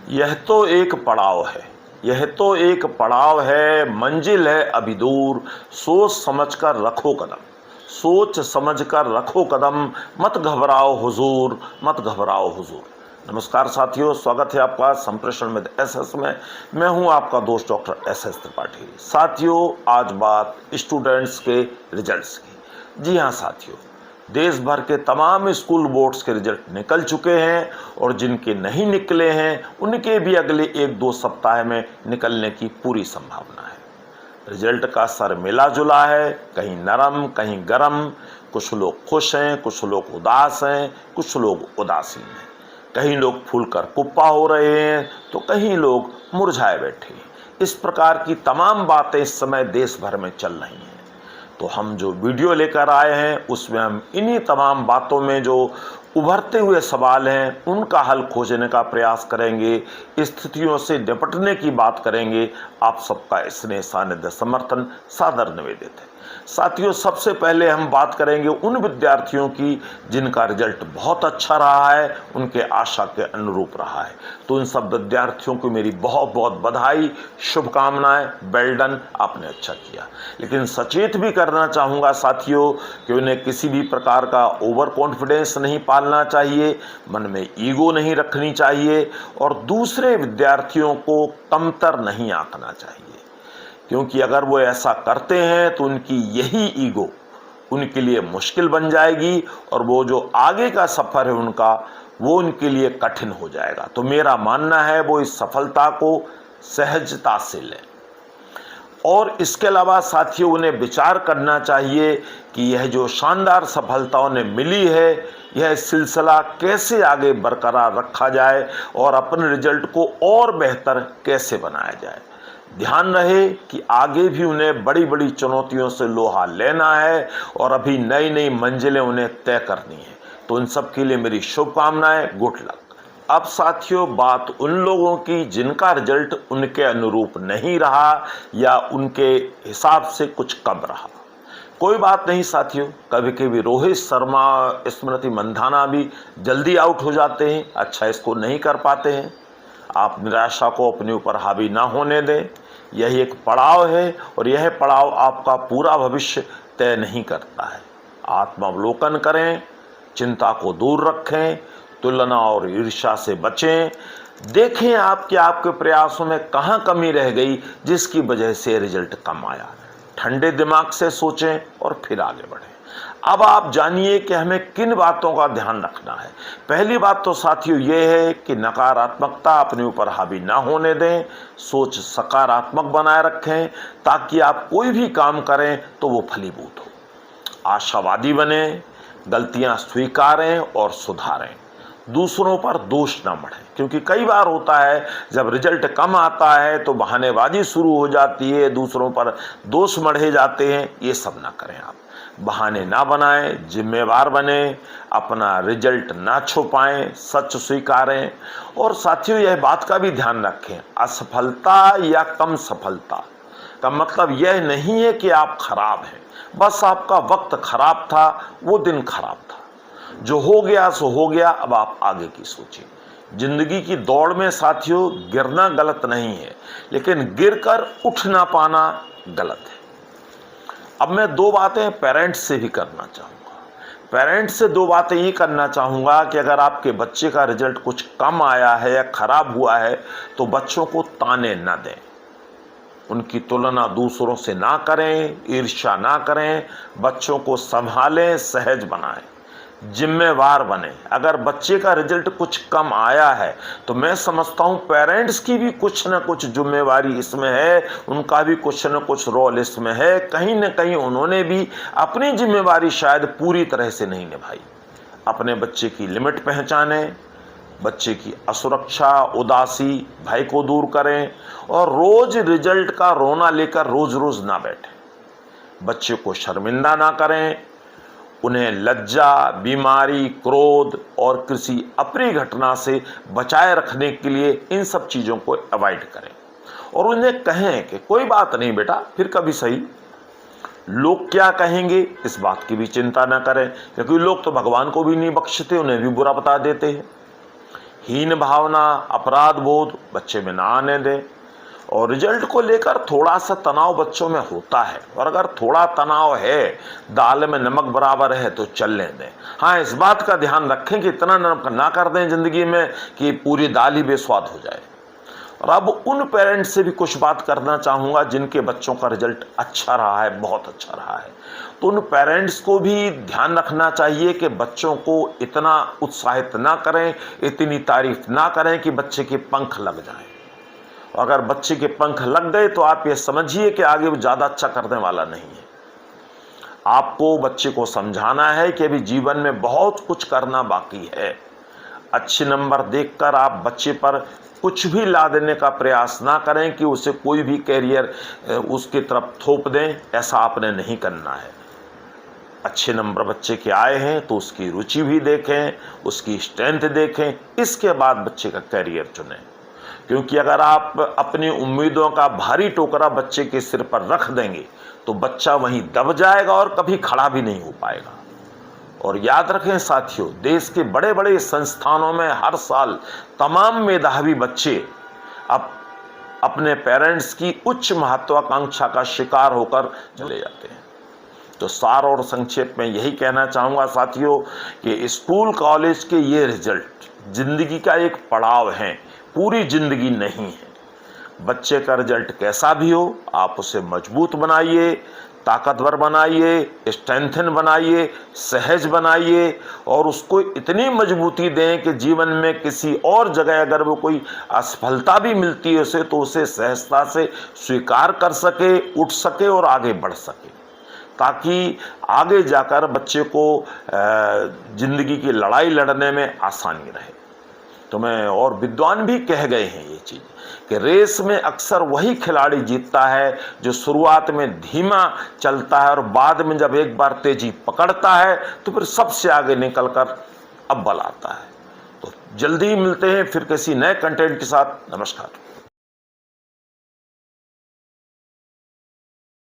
यह तो एक पड़ाव है, यह तो एक पड़ाव है, मंजिल है अभी दूर। सोच समझ कर रखो कदम, सोच समझ कर रखो कदम। मत घबराओ हुजूर, मत घबराओ हुजूर। नमस्कार साथियों, स्वागत है आपका संप्रेषण में एसएस में। मैं हूं आपका दोस्त डॉक्टर एसएस त्रिपाठी। साथियों, आज बात स्टूडेंट्स के रिजल्ट्स की। जी हाँ साथियों, देश भर के तमाम स्कूल बोर्ड्स के रिजल्ट निकल चुके हैं और जिनके नहीं निकले हैं उनके भी अगले 1-2 सप्ताह में निकलने की पूरी संभावना है। रिजल्ट का सर मिला जुला है, कहीं नरम कहीं गरम। कुछ लोग खुश हैं, कुछ लोग उदास हैं, कुछ लोग उदासीन हैं। कहीं लोग फूलकर कुप्पा हो रहे हैं तो कहीं लोग मुरझाए बैठे हैं। इस प्रकार की तमाम बातें इस समय देश भर में चल रही हैं। तो हम जो वीडियो लेकर आए हैं उसमें हम इन्हीं तमाम बातों में जो उभरते हुए सवाल हैं उनका हल खोजने का प्रयास करेंगे, स्थितियों से निपटने की बात करेंगे। आप सबका स्नेह सानिध्य समर्थन सादर निवेदित है। साथियों, सबसे पहले हम बात करेंगे उन विद्यार्थियों की जिनका रिजल्ट बहुत अच्छा रहा है, उनके आशा के अनुरूप रहा है। तो इन सब विद्यार्थियों को मेरी बहुत बहुत बधाई, शुभकामनाएं। वेल डन, आपने अच्छा किया। लेकिन सचेत भी करना चाहूँगा साथियों कि उन्हें किसी भी प्रकार का ओवर कॉन्फिडेंस नहीं पालना चाहिए, मन में ईगो नहीं रखनी चाहिए और दूसरे विद्यार्थियों को कमतर नहीं आंकना चाहिए। क्योंकि अगर वो ऐसा करते हैं तो उनकी यही ईगो उनके लिए मुश्किल बन जाएगी और वो जो आगे का सफ़र है उनका, वो उनके लिए कठिन हो जाएगा। तो मेरा मानना है वो इस सफलता को सहजता से लें। और इसके अलावा साथियों, उन्हें विचार करना चाहिए कि यह जो शानदार सफलता उन्हें मिली है, यह सिलसिला कैसे आगे बरकरार रखा जाए और अपने रिजल्ट को और बेहतर कैसे बनाया जाए। ध्यान रहे कि आगे भी उन्हें बड़ी बड़ी चुनौतियों से लोहा लेना है और अभी नई नई मंजिलें उन्हें तय करनी है। तो इन सब के लिए मेरी शुभकामनाएं, गुड लक। अब साथियों, बात उन लोगों की जिनका रिजल्ट उनके अनुरूप नहीं रहा या उनके हिसाब से कुछ कम रहा। कोई बात नहीं साथियों, कभी कभी रोहित शर्मा, स्मृति मंधाना भी जल्दी आउट हो जाते हैं, अच्छा स्कोर नहीं कर पाते हैं। आप निराशा को अपने ऊपर हावी ना होने दें। यही एक पड़ाव है और यह पड़ाव आपका पूरा भविष्य तय नहीं करता है। आत्मावलोकन करें, चिंता को दूर रखें, तुलना और ईर्ष्या से बचें। देखें आपके प्रयासों में कहाँ कमी रह गई जिसकी वजह से रिजल्ट कम आया। ठंडे दिमाग से सोचें और फिर आगे बढ़ें। अब आप जानिए कि हमें किन बातों का ध्यान रखना है। पहली बात तो साथियों ये है कि नकारात्मकता अपने ऊपर हावी ना होने दें, सोच सकारात्मक बनाए रखें ताकि आप कोई भी काम करें तो वो फलीभूत हो। आशावादी बने, गलतियां स्वीकारें और सुधारें, दूसरों पर दोष ना मढ़ें। क्योंकि कई बार होता है जब रिजल्ट कम आता है तो बहानेबाजी शुरू हो जाती है, दूसरों पर दोष मढ़े जाते हैं। ये सब ना करें। आप बहाने ना बनाएं, जिम्मेवार बने, अपना रिजल्ट ना छुपाएं, सच स्वीकारें। और साथियों, यह बात का भी ध्यान रखें, असफलता या कम सफलता का मतलब यह नहीं है कि आप खराब हैं। बस आपका वक्त खराब था, वो दिन खराब था, जो हो गया सो हो गया। अब आप आगे की सोचिए। जिंदगी की दौड़ में साथियों, गिरना गलत नहीं है, लेकिन गिरकर उठ ना पाना गलत है। अब मैं 2 बातें पेरेंट्स से भी करना चाहूँगा। पेरेंट्स से 2 बातें ये करना चाहूँगा कि अगर आपके बच्चे का रिजल्ट कुछ कम आया है या खराब हुआ है तो बच्चों को ताने न दें, उनकी तुलना दूसरों से ना करें, ईर्ष्या ना करें। बच्चों को संभालें, सहज बनाएं, जिम्मेवार बने। अगर बच्चे का रिजल्ट कुछ कम आया है तो मैं समझता हूँ पेरेंट्स की भी कुछ न कुछ जिम्मेवारी इसमें है, उनका भी कुछ न कुछ रोल इसमें है। कहीं न कहीं उन्होंने भी अपनी जिम्मेवारी शायद पूरी तरह से नहीं निभाई। अपने बच्चे की लिमिट पहचानें, बच्चे की असुरक्षा, उदासी, भय को दूर करें और रोज रिजल्ट का रोना लेकर रोज रोज ना बैठें। बच्चे को शर्मिंदा ना करें, उन्हें लज्जा, बीमारी, क्रोध और किसी अप्रिय घटना से बचाए रखने के लिए इन सब चीज़ों को अवॉइड करें और उन्हें कहें कि कोई बात नहीं बेटा, फिर कभी सही। लोग क्या कहेंगे इस बात की भी चिंता न करें, क्योंकि लोग तो भगवान को भी नहीं बख्शते, उन्हें भी बुरा बता देते हैं। हीन भावना, अपराध बोध बच्चे में ना आने दें। और रिजल्ट को लेकर थोड़ा सा तनाव बच्चों में होता है, और अगर थोड़ा तनाव है, दाल में नमक बराबर है, तो चलने दें। हाँ, इस बात का ध्यान रखें कि इतना नमक ना कर दें ज़िंदगी में कि पूरी दाल ही बेस्वाद हो जाए। और अब उन पेरेंट्स से भी कुछ बात करना चाहूँगा जिनके बच्चों का रिजल्ट अच्छा रहा है, बहुत अच्छा रहा है। तो उन पेरेंट्स को भी ध्यान रखना चाहिए कि बच्चों को इतना उत्साहित ना करें, इतनी तारीफ ना करें कि बच्चे के पंख लग जाएं। अगर बच्चे के पंख लग गए तो आप ये समझिए कि आगे वो ज़्यादा अच्छा करने वाला नहीं है। आपको बच्चे को समझाना है कि अभी जीवन में बहुत कुछ करना बाकी है। अच्छे नंबर देखकर आप बच्चे पर कुछ भी ला देने का प्रयास ना करें कि उसे कोई भी कैरियर उसकी तरफ थोप दें, ऐसा आपने नहीं करना है। अच्छे नंबर बच्चे के आए हैं तो उसकी रुचि भी देखें, उसकी स्ट्रेंथ देखें, इसके बाद बच्चे का कैरियर चुनें। क्योंकि अगर आप अपनी उम्मीदों का भारी टोकरा बच्चे के सिर पर रख देंगे तो बच्चा वहीं दब जाएगा और कभी खड़ा भी नहीं हो पाएगा। और याद रखें साथियों, देश के बड़े बड़े संस्थानों में हर साल तमाम मेधावी बच्चे अपने पेरेंट्स की उच्च महत्वाकांक्षा का शिकार होकर चले जाते हैं। तो सार और संक्षेप में यही कहना चाहूँगा साथियों कि स्कूल कॉलेज के ये रिजल्ट जिंदगी का एक पड़ाव है, पूरी जिंदगी नहीं है। बच्चे का रिजल्ट कैसा भी हो, आप उसे मजबूत बनाइए, ताकतवर बनाइए, स्ट्रेंथन बनाइए, सहज बनाइए, और उसको इतनी मजबूती दें कि जीवन में किसी और जगह अगर वो कोई असफलता भी मिलती है उसे, तो उसे सहजता से स्वीकार कर सके, उठ सके और आगे बढ़ सके, ताकि आगे जाकर बच्चे को जिंदगी की लड़ाई लड़ने में आसानी रहे। तो मैं और विद्वान भी कह गए हैं ये चीज़ कि रेस में अक्सर वही खिलाड़ी जीतता है जो शुरुआत में धीमा चलता है और बाद में जब एक बार तेजी पकड़ता है तो फिर सबसे आगे निकलकर अव्वल आता है। तो जल्दी ही मिलते हैं फिर किसी नए कंटेंट के साथ। नमस्कार।